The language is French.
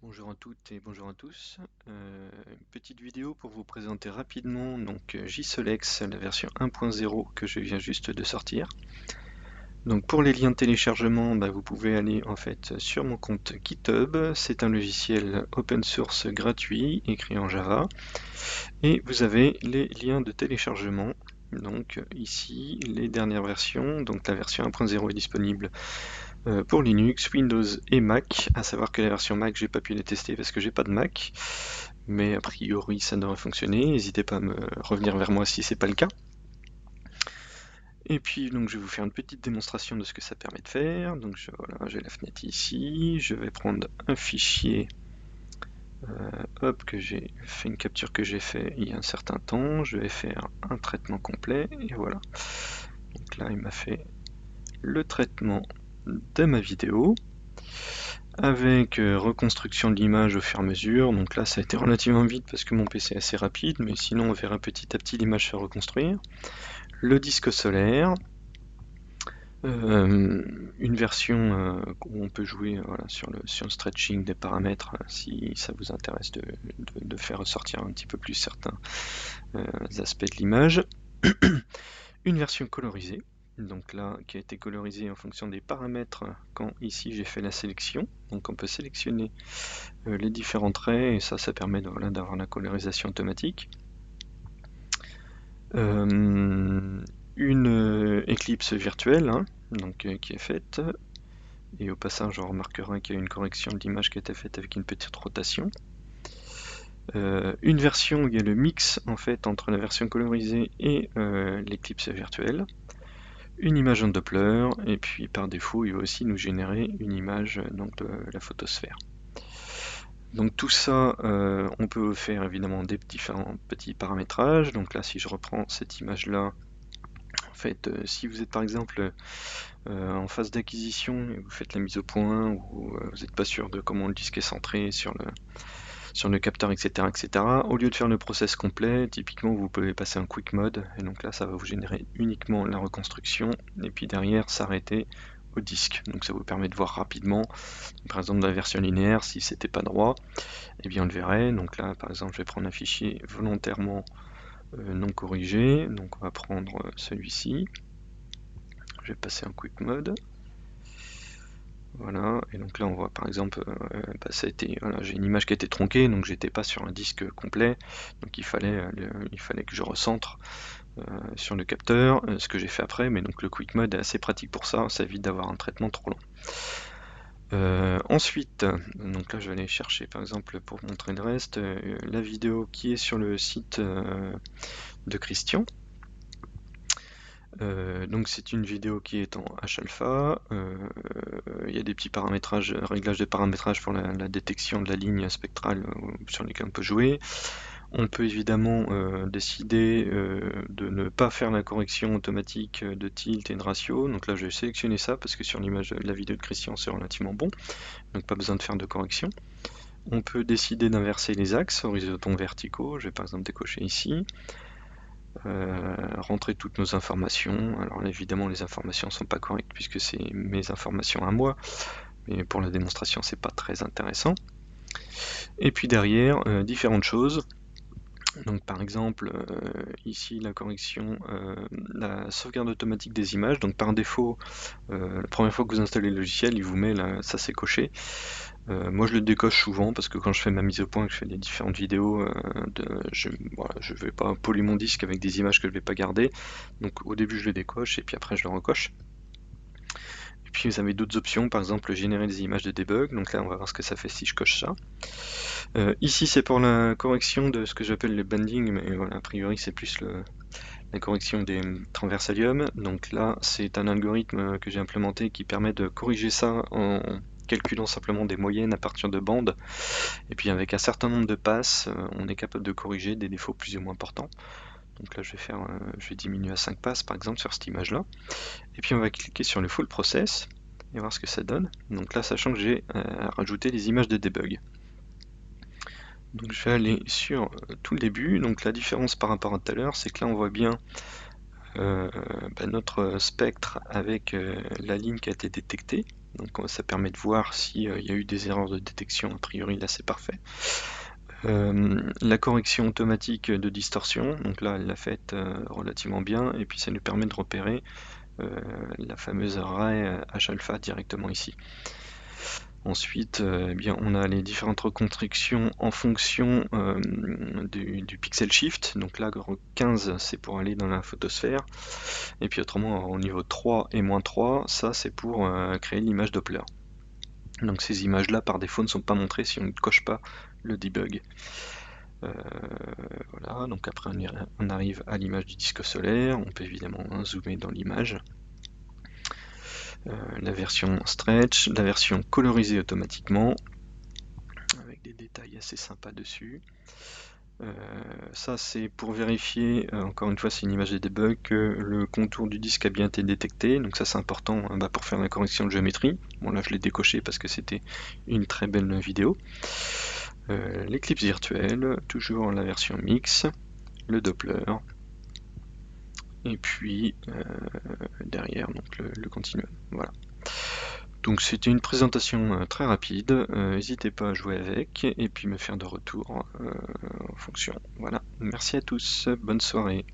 Bonjour à toutes et bonjour à tous. Une petite vidéo pour vous présenter rapidement donc JSOLEX, la version 1.0 que je viens juste de sortir. Donc pour les liens de téléchargement, vous pouvez aller en fait sur mon compte GitHub. C'est un logiciel open source gratuit écrit en Java et vous avez les liens de téléchargement. Donc ici les dernières versions, donc la version 1.0 est disponible pour Linux, Windows et Mac, à savoir que la version Mac, j'ai pas pu les tester parce que j'ai pas de Mac, mais a priori ça devrait fonctionner. N'hésitez pas à me revenir vers moi si c'est pas le cas. Et puis donc je vais vous faire une petite démonstration de ce que ça permet de faire. Donc voilà, j'ai la fenêtre ici, je vais prendre un fichier hop, que j'ai fait une capture que j'ai fait il y a un certain temps, je vais faire un traitement complet et voilà. Donc là il m'a fait le traitement de ma vidéo, avec reconstruction de l'image au fur et à mesure. Donc là ça a été relativement vite parce que mon PC est assez rapide, mais sinon on verra petit à petit l'image se reconstruire. Le disque solaire, une version où on peut jouer voilà, sur le stretching des paramètres si ça vous intéresse de faire ressortir un petit peu plus certains aspects de l'image. Une version colorisée, donc là qui a été colorisée en fonction des paramètres quand ici j'ai fait la sélection. Donc on peut sélectionner les différents traits et ça permet voilà, d'avoir la colorisation automatique. Une éclipse virtuelle donc, qui est faite, et au passage on remarquera qu'il y a une correction de l'image qui a été faite avec une petite rotation. Une version où il y a le mix en fait entre la version colorisée et l'éclipse virtuelle. Une image en Doppler, et puis par défaut il va aussi nous générer une image donc, de la photosphère. Donc tout ça, on peut faire évidemment des différents petits paramétrages. Donc là, si je reprends cette image-là, en fait, si vous êtes par exemple en phase d'acquisition et vous faites la mise au point, ou vous n'êtes pas sûr de comment le disque est centré sur le capteur, etc., etc., au lieu de faire le process complet, typiquement vous pouvez passer un quick mode, et donc là ça va vous générer uniquement la reconstruction, et puis derrière s'arrêter au disque. Donc ça vous permet de voir rapidement, par exemple dans la version linéaire, si c'était pas droit, et bien on le verrait. Donc là par exemple je vais prendre un fichier volontairement non corrigé, donc on va prendre celui-ci, je vais passer en quick mode. Voilà, et donc là on voit par exemple, ça a été, voilà, j'ai une image qui a été tronquée, donc j'étais pas sur un disque complet, donc il fallait que je recentre sur le capteur, ce que j'ai fait après, mais donc le quick mode est assez pratique pour ça, ça évite d'avoir un traitement trop long. Ensuite, donc là je vais aller chercher par exemple pour montrer le reste, la vidéo qui est sur le site de Christian. Donc c'est une vidéo qui est en H-alpha, il y a des petits paramétrages, réglages de paramétrage pour la détection de la ligne spectrale sur lesquels on peut jouer. On peut évidemment décider de ne pas faire la correction automatique de tilt et de ratio. Donc là je vais sélectionner ça parce que sur l'image de la vidéo de Christian c'est relativement bon, donc pas besoin de faire de correction. On peut décider d'inverser les axes horizontaux verticaux, je vais par exemple décocher ici. Rentrer toutes nos informations. Alors là, évidemment les informations ne sont pas correctes puisque c'est mes informations à moi, mais pour la démonstration c'est pas très intéressant. Et puis derrière, différentes choses. Donc par exemple, ici la correction, la sauvegarde automatique des images. Donc par défaut, la première fois que vous installez le logiciel, il vous met là, ça c'est coché. Moi je le décoche souvent parce que quand je fais ma mise au point, que je fais des différentes vidéos, voilà, je vais pas polluer mon disque avec des images que je vais pas garder. Donc au début je le décoche et puis après je le recoche. Et puis vous avez d'autres options, par exemple générer des images de debug. Donc là on va voir ce que ça fait si je coche ça. Ici c'est pour la correction de ce que j'appelle le banding, mais voilà, a priori c'est plus la correction des transversaliums. Donc là c'est un algorithme que j'ai implémenté qui permet de corriger ça en calculant simplement des moyennes à partir de bandes, et puis avec un certain nombre de passes, on est capable de corriger des défauts plus ou moins importants. Donc là je vais diminuer à 5 passes par exemple sur cette image là, et puis on va cliquer sur le full process et voir ce que ça donne. Donc là sachant que j'ai rajouté des images de debug. Donc je vais aller sur tout le début. Donc la différence par rapport à tout à l'heure, c'est que là on voit bien notre spectre avec la ligne qui a été détectée. Donc ça permet de voir s'il y a eu des erreurs de détection. A priori là c'est parfait. La correction automatique de distorsion, donc là elle l'a faite relativement bien, et puis ça nous permet de repérer la fameuse array H-alpha directement ici. Ensuite, eh bien, on a les différentes reconstructions en fonction du pixel shift. Donc là, 15, c'est pour aller dans la photosphère. Et puis autrement, au niveau 3 et moins 3, ça c'est pour créer l'image Doppler. Donc ces images-là, par défaut, ne sont pas montrées si on ne coche pas le debug. Voilà, donc après on arrive à l'image du disque solaire. On peut évidemment zoomer dans l'image. La version stretch, la version colorisée automatiquement, avec des détails assez sympas dessus. Ça c'est pour vérifier, encore une fois c'est une image de debug, que le contour du disque a bien été détecté, donc ça c'est important pour faire la correction de géométrie. Bon là je l'ai décoché parce que c'était une très belle vidéo. L'éclipse virtuelle, toujours la version mix, le Doppler, et puis derrière donc le continuum. Voilà. Donc c'était une présentation très rapide, n'hésitez pas à jouer avec et puis me faire de retour en fonction. Voilà, merci à tous, bonne soirée.